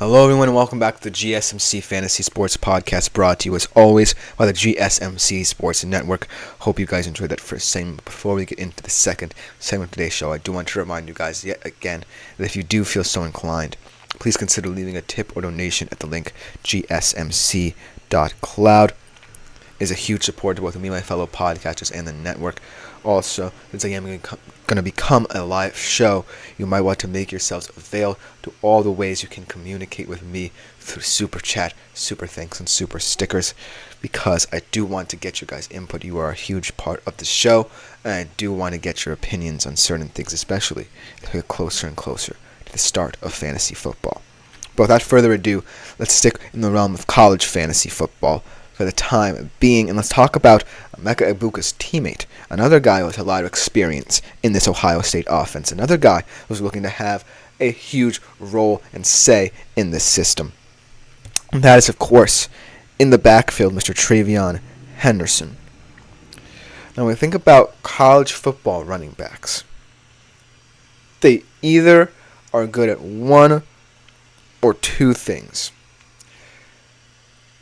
Hello everyone and welcome back to the GSMC Fantasy Sports Podcast, brought to you as always by the GSMC Sports Network. Hope you guys enjoyed that first segment. Before we get into the second segment of today's show, I do want to remind you guys yet again that if you do feel so inclined, please consider leaving a tip or donation at the link gsmc.cloud. Is a huge support to both me and my fellow podcasters and the network. Also, since I am going to become a live show, you might want to make yourselves available to all the ways you can communicate with me through Super Chat, Super Thanks, and Super Stickers, because I do want to get your guys' input. You are a huge part of the show, and I do want to get your opinions on certain things, especially as we get closer and closer to the start of fantasy football. But without further ado, let's stick in the realm of college fantasy football for the time being, and let's talk about Emeka Egbuka's teammate, another guy with a lot of experience in this Ohio State offense, another guy who's looking to have a huge role and say in this system. And that is, of course, in the backfield, Mr. Treveyon Henderson. Now, when we think about college football running backs, they either are good at one or two things.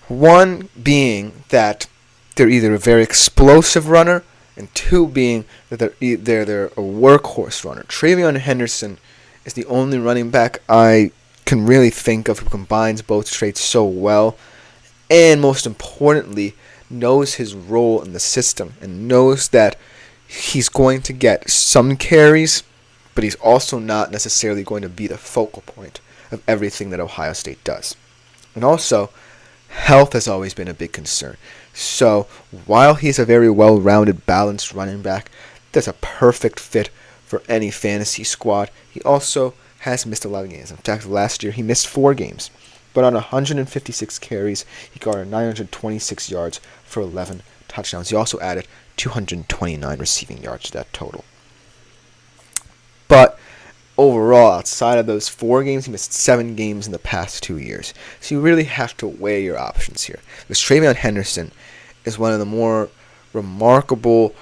One being that they're either a very explosive runner, and two being that they're a workhorse runner. Treveyon Henderson is the only running back I can really think of who combines both traits so well, and most importantly, knows his role in the system and knows that he's going to get some carries, but he's also not necessarily going to be the focal point of everything that Ohio State does. And also, health has always been a big concern. So, while he's a very well-rounded, balanced running back, that's a perfect fit for any fantasy squad. He also has missed a lot of games. In fact, last year he missed 4 games. But on 156 carries, he garnered 926 yards for 11 touchdowns. He also added 229 receiving yards to that total. But overall, outside of those 4 games, he missed 7 games in the past 2 years. So you really have to weigh your options here. Because Treveyon Henderson is one of the more remarkable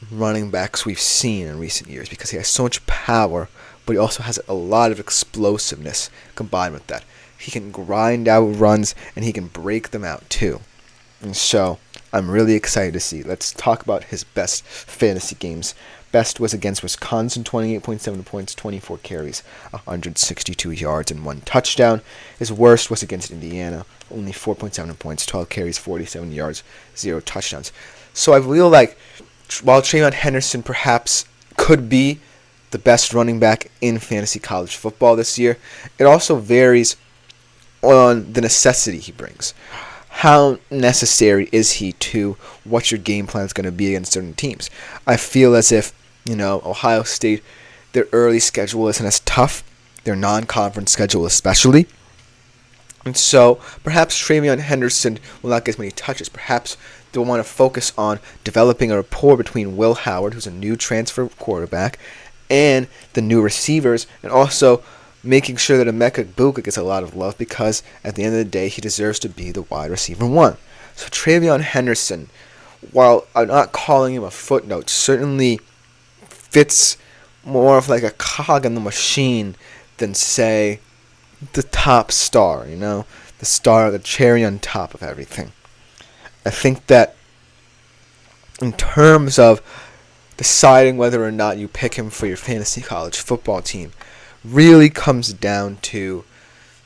running backs we've seen in recent years because he has so much power, but he also has a lot of explosiveness combined with that. He can grind out runs, and he can break them out too. And so I'm really excited to see. Let's talk about his best fantasy games. Best was against Wisconsin, 28.7 points, 24 carries, 162 yards, and 1 touchdown. His worst was against Indiana, only 4.7 points, 12 carries, 47 yards, 0 touchdowns. So I feel like while Treveyon Henderson perhaps could be the best running back in fantasy college football this year, it also varies on the necessity he brings. How necessary is he to what your game plan is going to be against certain teams? I feel as if, Ohio State, their early schedule isn't as tough, their non-conference schedule especially. And so perhaps Treveyon Henderson will not get as many touches. Perhaps they'll want to focus on developing a rapport between Will Howard, who's a new transfer quarterback, and the new receivers, and also making sure that Emeka Egbuka gets a lot of love because at the end of the day, he deserves to be the wide receiver 1. So Treveyon Henderson, while I'm not calling him a footnote, certainly fits more of like a cog in the machine than, say, the top star, the star, the cherry on top of everything. I think that in terms of deciding whether or not you pick him for your fantasy college football team, really comes down to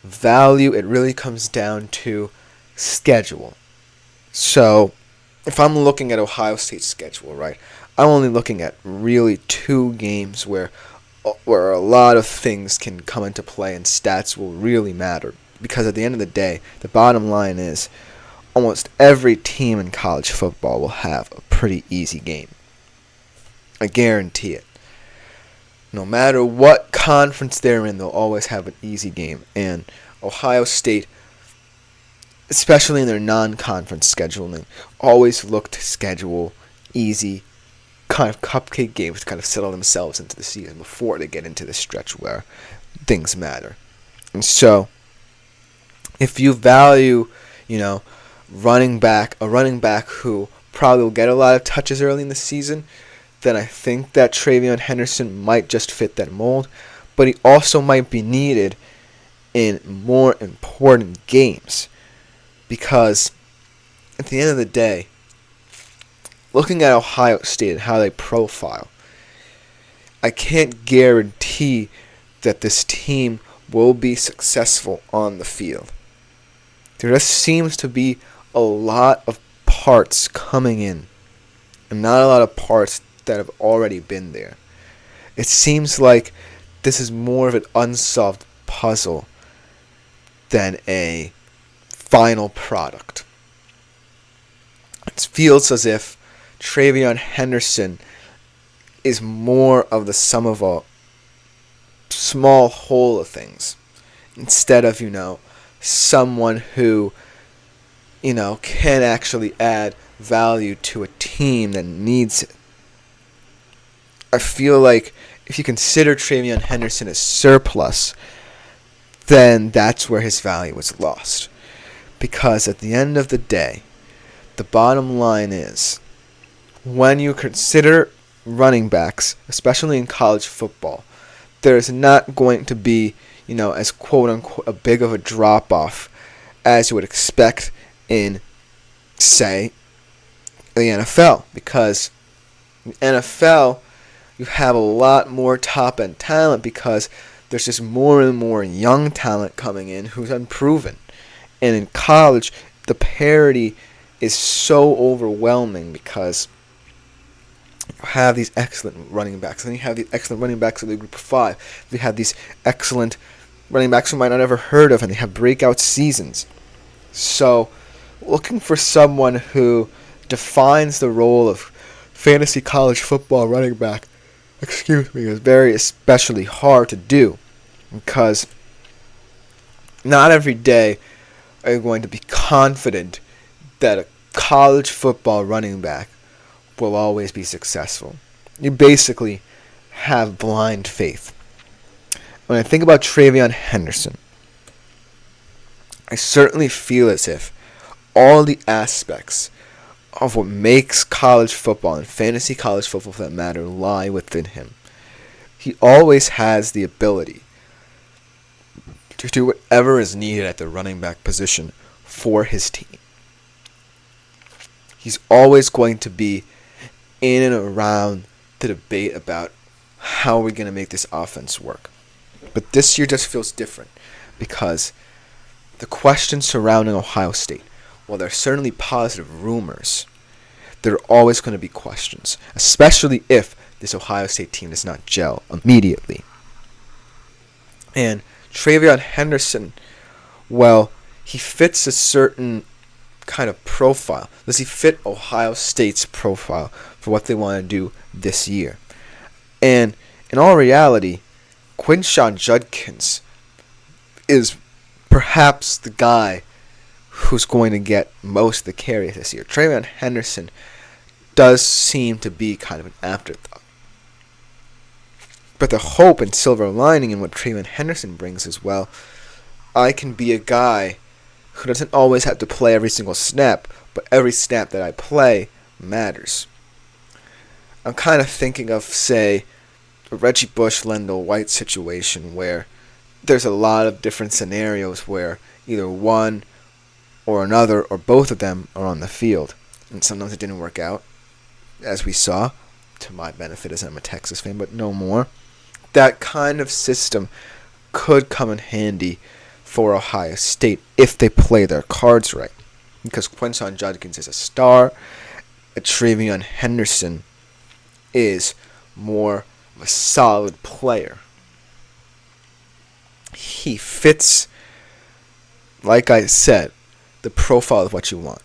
value. It really comes down to schedule. So if I'm looking at Ohio State's schedule, right, I'm only looking at really 2 games where a lot of things can come into play and stats will really matter. Because at the end of the day, the bottom line is almost every team in college football will have a pretty easy game. I guarantee it. No matter what conference they're in, they'll always have an easy game. And Ohio State, especially in their non-conference scheduling, always look to schedule easy, kind of cupcake games to kind of settle themselves into the season before they get into the stretch where things matter. And so, if you value, a running back who probably will get a lot of touches early in the season, then I think that Treveyon Henderson might just fit that mold, but he also might be needed in more important games. Because at the end of the day, looking at Ohio State and how they profile, I can't guarantee that this team will be successful on the field. There just seems to be a lot of parts coming in, and not a lot of parts that have already been there. It seems like this is more of an unsolved puzzle than a final product. It feels as if Treveyon Henderson is more of the sum of a small whole of things, instead of, someone who, can actually add value to a team that needs it. I feel like if you consider Treveyon Henderson as surplus, then that's where his value is lost. Because at the end of the day, the bottom line is, when you consider running backs, especially in college football, there's not going to be, as quote-unquote a big of a drop-off as you would expect in, say, the NFL. Because in the NFL, you have a lot more top-end talent because there's just more and more young talent coming in who's unproven. And in college, the parity is so overwhelming because you have these excellent running backs, and then you have these excellent running backs in the group of five. You have these excellent running backs who might not ever heard of, and they have breakout seasons. So, looking for someone who defines the role of fantasy college football running back, is very especially hard to do, because not every day are you going to be confident that a college football running back will always be successful. You basically have blind faith. When I think about Treveyon Henderson, I certainly feel as if all the aspects of what makes college football and fantasy college football, for that matter, lie within him. He always has the ability to do whatever is needed at the running back position for his team. He's always going to be in and around the debate about how we're going to make this offense work. But this year just feels different because the questions surrounding Ohio State, while there are certainly positive rumors, there are always going to be questions, especially if this Ohio State team does not gel immediately. And Treveyon Henderson, well, he fits a certain kind of profile. Does he fit Ohio State's profile for what they want to do this year? And in all reality, Quinshon Judkins is perhaps the guy who's going to get most of the carries this year. Treveyon Henderson does seem to be kind of an afterthought. But the hope and silver lining in what Treveyon Henderson brings is, well, I can be a guy who doesn't always have to play every single snap, but every snap that I play matters. I'm kind of thinking of, say, a Reggie Bush, Lendell White situation where there's a lot of different scenarios where either one or another or both of them are on the field. And sometimes it didn't work out, as we saw, to my benefit as I'm a Texas fan, but no more. That kind of system could come in handy for Ohio State if they play their cards right. Because Quinshon Judkins is a star, Treveyon Henderson is more of a solid player. He fits, like I said, the profile of what you want.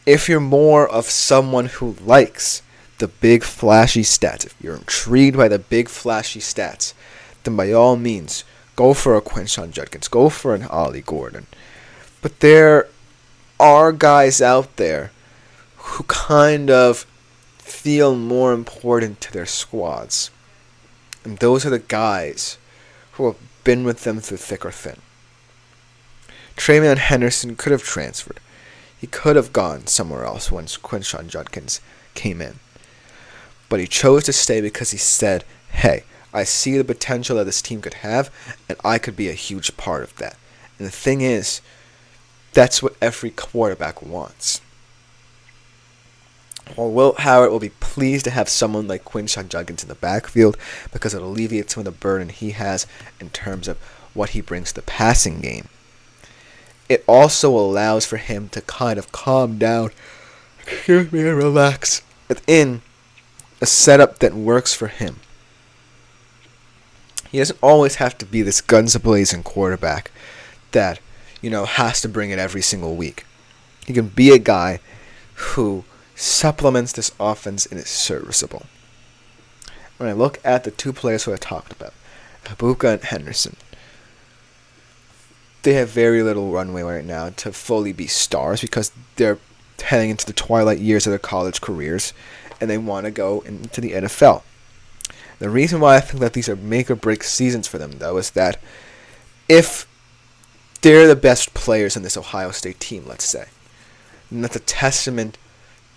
If you're more of someone who likes the big flashy stats, if you're intrigued by the big flashy stats, then by all means, go for a Quinshon Judkins, go for an Ollie Gordon. But there are guys out there who kind of feel more important to their squads. And those are the guys who have been with them through thick or thin. Treveyon Henderson could have transferred. He could have gone somewhere else once Quinshon Judkins came in. But he chose to stay because he said, hey, I see the potential that this team could have, and I could be a huge part of that. And the thing is, that's what every quarterback wants. While Will Howard will be pleased to have someone like Quinshon Judkins in the backfield because it alleviates some of the burden he has in terms of what he brings to the passing game, it also allows for him to kind of calm down, and relax within a setup that works for him. He doesn't always have to be this guns a-blazing quarterback that, has to bring it every single week. He can be a guy who supplements this offense and is serviceable. When I look at the two players who I talked about, Ibuka and Henderson, they have very little runway right now to fully be stars because they're heading into the twilight years of their college careers and they want to go into the NFL. The reason why I think that these are make-or-break seasons for them, though, is that if they're the best players in this Ohio State team, let's say, and that's a testament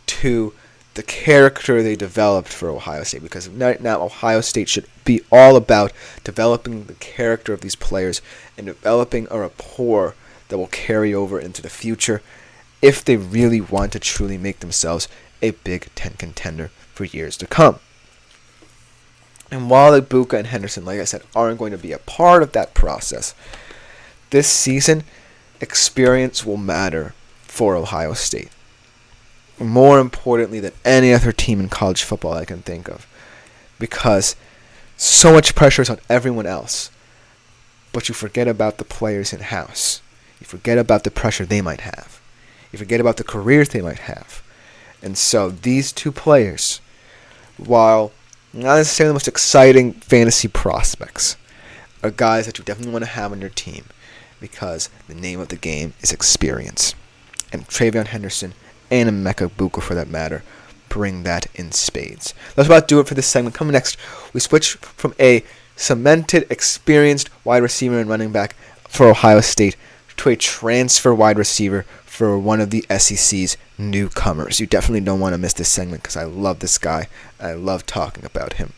to the character they developed for Ohio State, because right now Ohio State should be all about developing the character of these players and developing a rapport that will carry over into the future if they really want to truly make themselves a Big Ten contender for years to come. And while Ibuka and Henderson, like I said, aren't going to be a part of that process, this season, experience will matter for Ohio State. More importantly than any other team in college football I can think of. Because so much pressure is on everyone else. But you forget about the players in-house. You forget about the pressure they might have. You forget about the careers they might have. And so these two players, while not necessarily the most exciting fantasy prospects, are guys that you definitely want to have on your team because the name of the game is experience. And Treveyon Henderson and Emeka Egbuka, for that matter, bring that in spades. That's about do it for this segment. Coming next, we switch from a cemented, experienced wide receiver and running back for Ohio State to a transfer wide receiver for one of the SEC's newcomers. You definitely don't want to miss this segment because I love this guy. I love talking about him.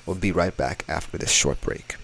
We'll be right back after this short break.